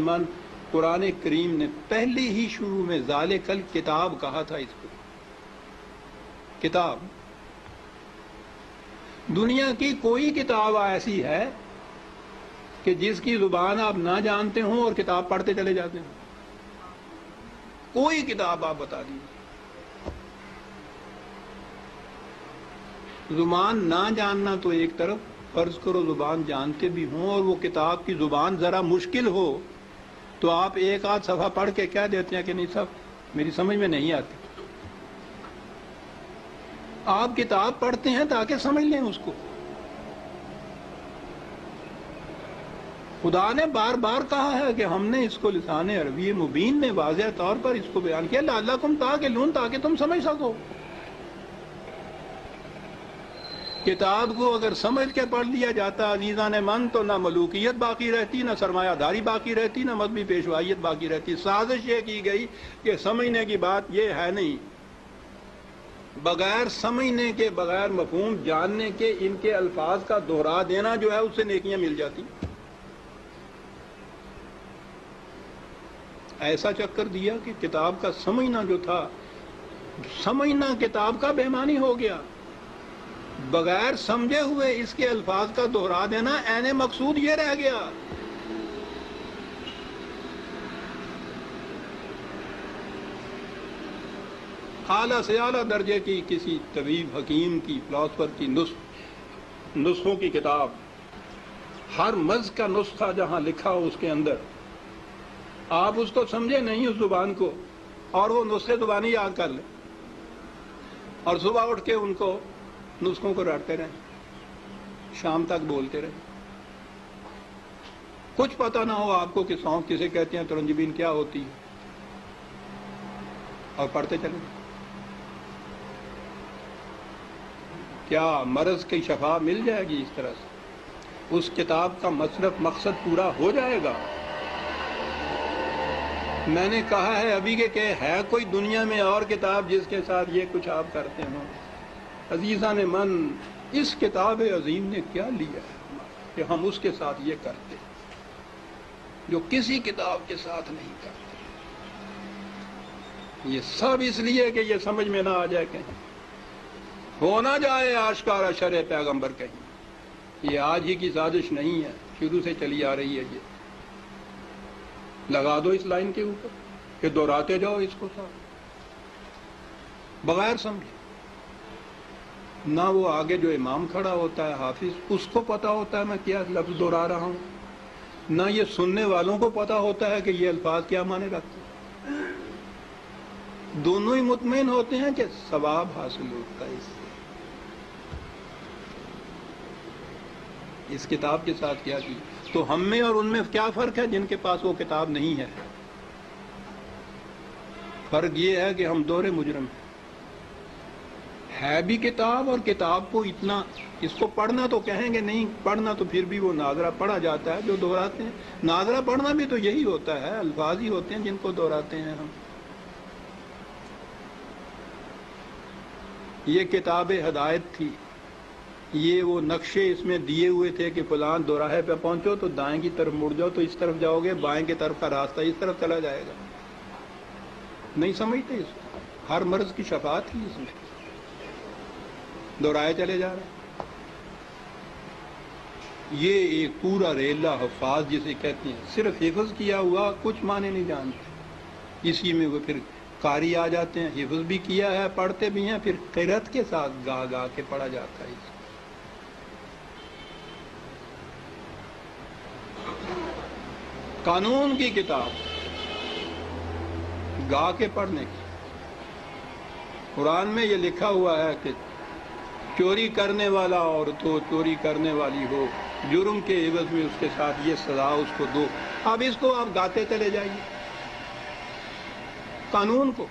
من قرآن کریم نے پہلے ہی شروع میں ذالکل کتاب کہا تھا. اس کو کتاب، دنیا کی کوئی کتاب ایسی ہے کہ جس کی زبان آپ نہ جانتے ہوں اور کتاب پڑھتے چلے جاتے ہیں؟ کوئی کتاب آپ بتا دیجیے. زبان نہ جاننا تو ایک طرف، فرض کرو زبان جانتے بھی ہوں اور وہ کتاب کی زبان ذرا مشکل ہو تو آپ ایک آدھ صفحہ پڑھ کے کہہ دیتے ہیں کہ نہیں صاحب میری سمجھ میں نہیں آتی. آپ کتاب پڑھتے ہیں تاکہ سمجھ لیں اس کو. خدا نے بار بار کہا ہے کہ ہم نے اس کو لسان عربی مبین میں واضح طور پر اس کو بیان کیا، لعلکم تعقلون، تاکہ تم سمجھ سکو. کتاب کو اگر سمجھ کے پڑھ لیا جاتا عزیزان من تو نہ ملوکیت باقی رہتی، نہ سرمایہ داری باقی رہتی، نہ مذہبی پیشوائیت باقی رہتی. سازش یہ کی گئی کہ سمجھنے کی بات یہ ہے نہیں، بغیر سمجھنے کے، بغیر مفہوم جاننے کے ان کے الفاظ کا دہرا دینا جو ہے اس سے نیکیاں مل جاتی. ایسا چکر دیا کہ کتاب کا سمجھنا جو تھا، سمجھنا کتاب کا بے معنی ہو گیا. بغیر سمجھے ہوئے اس کے الفاظ کا دہرا دینا عین مقصود یہ رہ گیا. اعلیٰ سے اعلیٰ درجے کی کسی طبیب، حکیم کی، فلاسفر کی نسخوں کی کتاب، ہر مرض کا نسخہ جہاں لکھا ہو اس کے اندر، آپ اس کو سمجھے نہیں اس زبان کو اور وہ نسخے زبانی یاد کر لیں اور صبح اٹھ کے ان کو نسخوں کو رٹتے رہیں، شام تک بولتے رہیں. کچھ پتہ نہ ہو آپ کو کہ سونف کسے کہتے ہیں، ترنجبین کیا ہوتی ہے، اور پڑھتے چلیں. کیا مرض کی شفا مل جائے گی اس طرح سے؟ اس کتاب کا مقصد پورا ہو جائے گا؟ میں نے کہا ہے ابھی کہ ہے کوئی دنیا میں اور کتاب جس کے ساتھ یہ کچھ آپ کرتے ہوں؟ عزیزان من، اس کتاب عظیم نے کیا لیا ہے کہ ہم اس کے ساتھ یہ کرتے جو کسی کتاب کے ساتھ نہیں کرتے. یہ سب اس لیے کہ یہ سمجھ میں نہ آ جائے، کہیں ہو نہ جائے آشکارا شرع پیغمبر. کہیں یہ آج ہی کی سازش نہیں ہے، شروع سے چلی آ رہی ہے. یہ لگا دو اس لائن کے اوپر کہ دہراتے جاؤ اس کو ساتھ بغیر سمجھے. نہ وہ آگے جو امام کھڑا ہوتا ہے حافظ، اس کو پتا ہوتا ہے میں کیا لفظ دہرا رہا ہوں، نہ یہ سننے والوں کو پتا ہوتا ہے کہ یہ الفاظ کیا معنی رکھتے ہیں. دونوں ہی مطمئن ہوتے ہیں کہ ثواب حاصل ہوتا ہے اس کتاب کے ساتھ. کیا کی تو ہم میں اور ان میں کیا فرق ہے جن کے پاس وہ کتاب نہیں ہے؟ فرق یہ ہے کہ ہم دور مجرم ہیں. ہے بھی کتاب، اور کتاب کو اتنا، اس کو پڑھنا تو کہیں گے نہیں پڑھنا، تو پھر بھی وہ ناظرہ پڑھا جاتا ہے جو دہراتے ہیں. ناظرہ پڑھنا بھی تو یہی ہوتا ہے، الفاظ ہی ہوتے ہیں جن کو دہراتے ہیں ہم. یہ کتاب ہدایت تھی، یہ وہ نقشے اس میں دیے ہوئے تھے کہ فلان دوراہے پہ پہنچو تو دائیں کی طرف مڑ جاؤ تو اس طرف جاؤ گے، بائیں کی طرف کا راستہ اس طرف چلا جائے گا. نہیں سمجھتے اس کو. ہر مرض کی شفا تھی اس میں، دورائے چلے جا رہے ہیں. یہ ایک پورا ریلا حفاظ جسے کہتے ہیں، صرف حفظ کیا ہوا، کچھ معنی نہیں جانتے. اسی میں وہ پھر قاری آ جاتے ہیں، حفظ بھی کیا ہے، پڑھتے بھی ہیں، پھر قرأت کے ساتھ گا گا کے پڑھا جاتا ہے. قانون کی کتاب گا کے پڑھنے کی. قرآن میں یہ لکھا ہوا ہے کہ چوری کرنے والا عورت ہو، چوری کرنے والی ہو، جرم کے عوض میں اس کے ساتھ یہ سزا اس کو دو. اب اس کو آپ گاتے چلے جائیے قانون کو.